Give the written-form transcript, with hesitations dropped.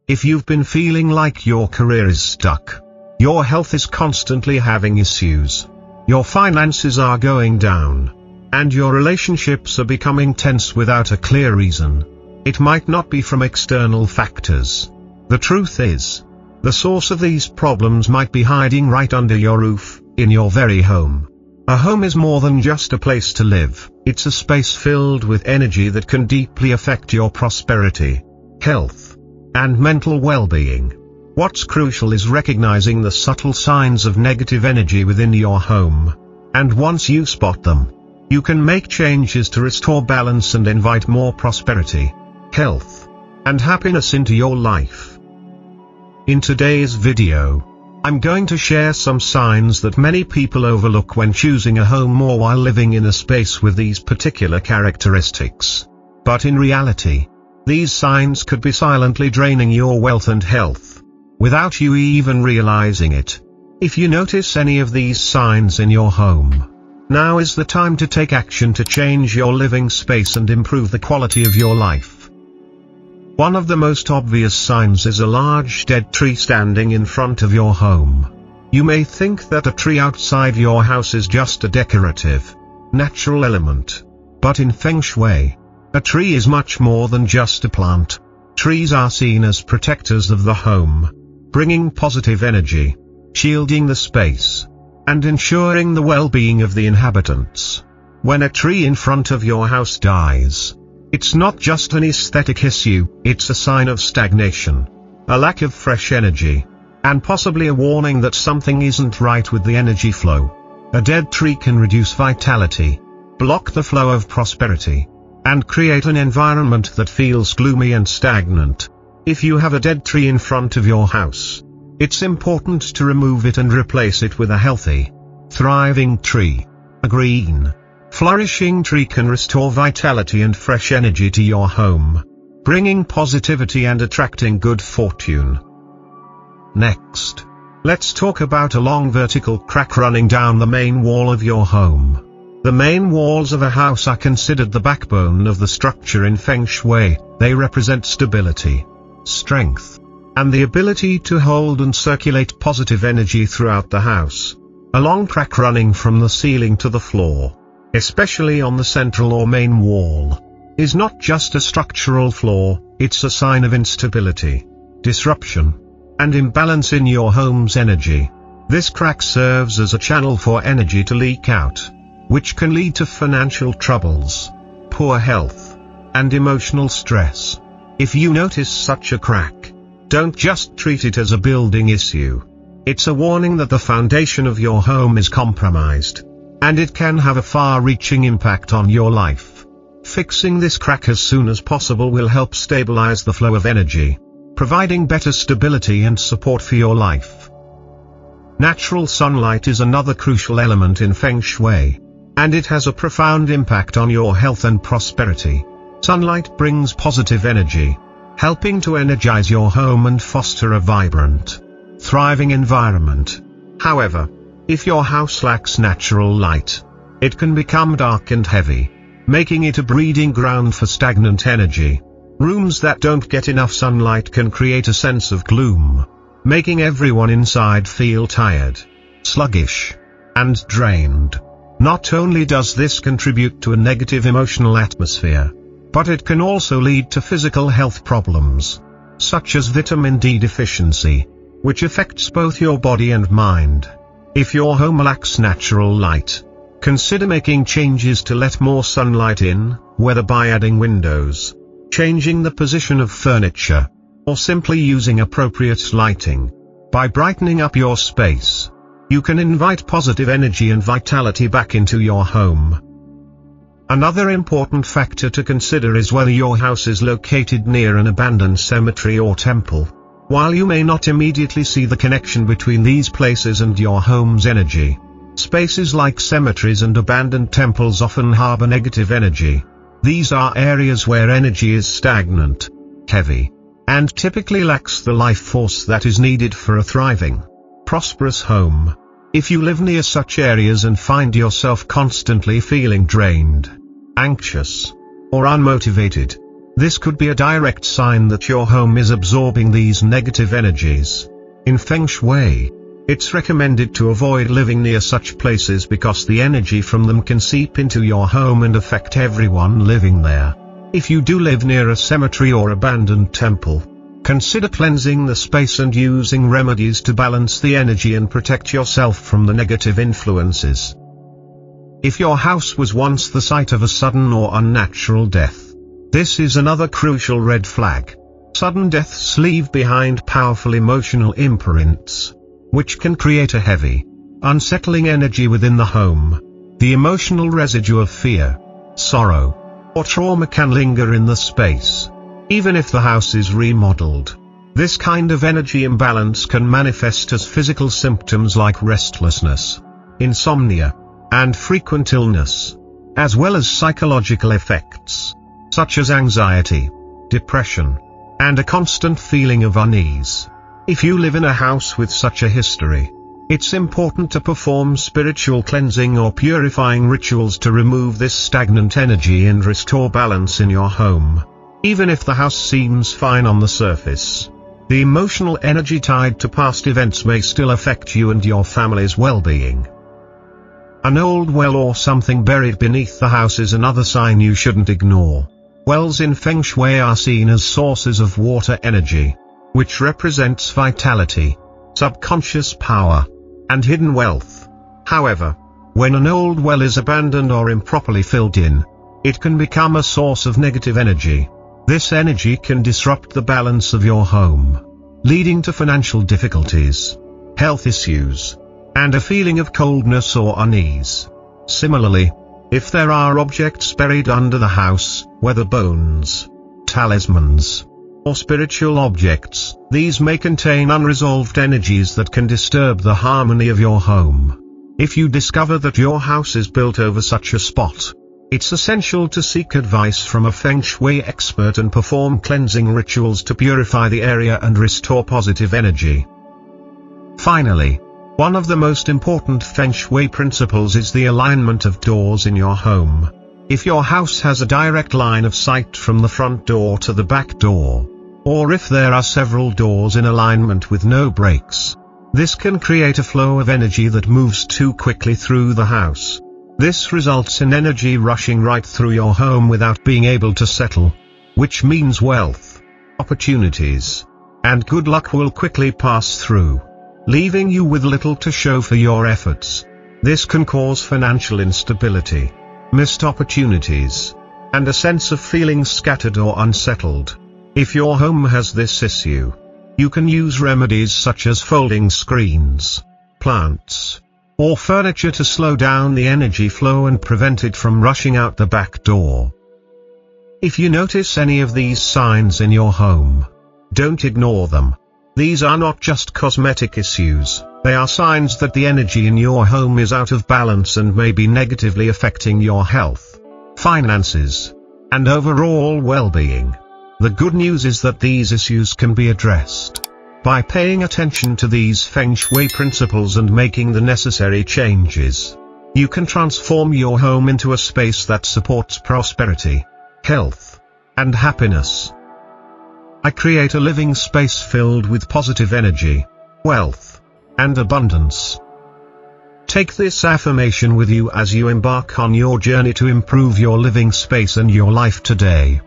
If you've been feeling like your career is stuck, your health is constantly having issues, your finances are going down, and your relationships are becoming tense without a clear reason, it might not be from external factors. The truth is, the source of these problems might be hiding right under your roof, in your very home. A home is more than just a place to live, it's a space filled with energy that can deeply affect your prosperity, health, and mental well-being. What's crucial is recognizing the subtle signs of negative energy within your home. And once you spot them, you can make changes to restore balance and invite more prosperity, health, and happiness into your life. In today's video, I'm going to share some signs that many people overlook when choosing a home or while living in a space with these particular characteristics. But in reality, these signs could be silently draining your wealth and health, without you even realizing it. If you notice any of these signs in your home, now is the time to take action to change your living space and improve the quality of your life. One of the most obvious signs is a large dead tree standing in front of your home. You may think that a tree outside your house is just a decorative, natural element. But in Feng Shui, a tree is much more than just a plant. Trees are seen as protectors of the home, bringing positive energy, shielding the space, and ensuring the well-being of the inhabitants. When a tree in front of your house dies, it's not just an aesthetic issue, it's a sign of stagnation, a lack of fresh energy, and possibly a warning that something isn't right with the energy flow. A dead tree can reduce vitality, block the flow of prosperity, and create an environment that feels gloomy and stagnant. If you have a dead tree in front of your house, it's important to remove it and replace it with a healthy, thriving tree. A green, flourishing tree can restore vitality and fresh energy to your home, bringing positivity and attracting good fortune. Next, let's talk about a long vertical crack running down the main wall of your home. The main walls of a house are considered the backbone of the structure in Feng Shui. They represent stability, strength, and the ability to hold and circulate positive energy throughout the house. A long crack running from the ceiling to the floor, especially on the central or main wall, is not just a structural flaw, it's a sign of instability, disruption, and imbalance in your home's energy. This crack serves as a channel for energy to leak out, which can lead to financial troubles, poor health, and emotional stress. If you notice such a crack, don't just treat it as a building issue. It's a warning that the foundation of your home is compromised, and it can have a far-reaching impact on your life. Fixing this crack as soon as possible will help stabilize the flow of energy, providing better stability and support for your life. Natural sunlight is another crucial element in Feng Shui, and it has a profound impact on your health and prosperity. Sunlight brings positive energy, helping to energize your home and foster a vibrant, thriving environment. However, if your house lacks natural light, it can become dark and heavy, making it a breeding ground for stagnant energy. Rooms that don't get enough sunlight can create a sense of gloom, making everyone inside feel tired, sluggish, and drained. Not only does this contribute to a negative emotional atmosphere, but it can also lead to physical health problems, such as vitamin D deficiency, which affects both your body and mind. If your home lacks natural light, consider making changes to let more sunlight in, whether by adding windows, changing the position of furniture, or simply using appropriate lighting. By brightening up your space, you can invite positive energy and vitality back into your home. Another important factor to consider is whether your house is located near an abandoned cemetery or temple. While you may not immediately see the connection between these places and your home's energy, spaces like cemeteries and abandoned temples often harbor negative energy. These are areas where energy is stagnant, heavy, and typically lacks the life force that is needed for a thriving, prosperous home. If you live near such areas and find yourself constantly feeling drained, anxious, or unmotivated, This could be a direct sign that your home is absorbing these negative energies. In Feng Shui, it's recommended to avoid living near such places because the energy from them can seep into your home and affect everyone living there. If you do live near a cemetery or abandoned temple, consider cleansing the space and using remedies to balance the energy and protect yourself from the negative influences. If your house was once the site of a sudden or unnatural death, this is another crucial red flag. Sudden deaths leave behind powerful emotional imprints, which can create a heavy, unsettling energy within the home. The emotional residue of fear, sorrow, or trauma can linger in the space, even if the house is remodeled. This kind of energy imbalance can manifest as physical symptoms like restlessness, insomnia, and frequent illness, as well as psychological effects, such as anxiety, depression, and a constant feeling of unease. If you live in a house with such a history, it's important to perform spiritual cleansing or purifying rituals to remove this stagnant energy and restore balance in your home. Even if the house seems fine on the surface, the emotional energy tied to past events may still affect you and your family's well-being. An old well or something buried beneath the house is another sign you shouldn't ignore. Wells in Feng Shui are seen as sources of water energy, which represents vitality, subconscious power, and hidden wealth. However, when an old well is abandoned or improperly filled in, it can become a source of negative energy. This energy can disrupt the balance of your home, leading to financial difficulties, health issues, and a feeling of coldness or unease. Similarly, if there are objects buried under the house, whether bones, talismans, or spiritual objects, these may contain unresolved energies that can disturb the harmony of your home. If you discover that your house is built over such a spot, it's essential to seek advice from a Feng Shui expert and perform cleansing rituals to purify the area and restore positive energy. Finally, one of the most important Feng Shui principles is the alignment of doors in your home. If your house has a direct line of sight from the front door to the back door, or if there are several doors in alignment with no breaks, this can create a flow of energy that moves too quickly through the house. This results in energy rushing right through your home without being able to settle, which means wealth, opportunities, and good luck will quickly pass through, leaving you with little to show for your efforts. This can cause financial instability, missed opportunities, and a sense of feeling scattered or unsettled. If your home has this issue, you can use remedies such as folding screens, plants, or furniture to slow down the energy flow and prevent it from rushing out the back door. If you notice any of these signs in your home, don't ignore them. These are not just cosmetic issues, they are signs that the energy in your home is out of balance and may be negatively affecting your health, finances, and overall well-being. The good news is that these issues can be addressed. By paying attention to these Feng Shui principles and making the necessary changes, you can transform your home into a space that supports prosperity, health, and happiness. I create a living space filled with positive energy, wealth, and abundance. Take this affirmation with you as you embark on your journey to improve your living space and your life today.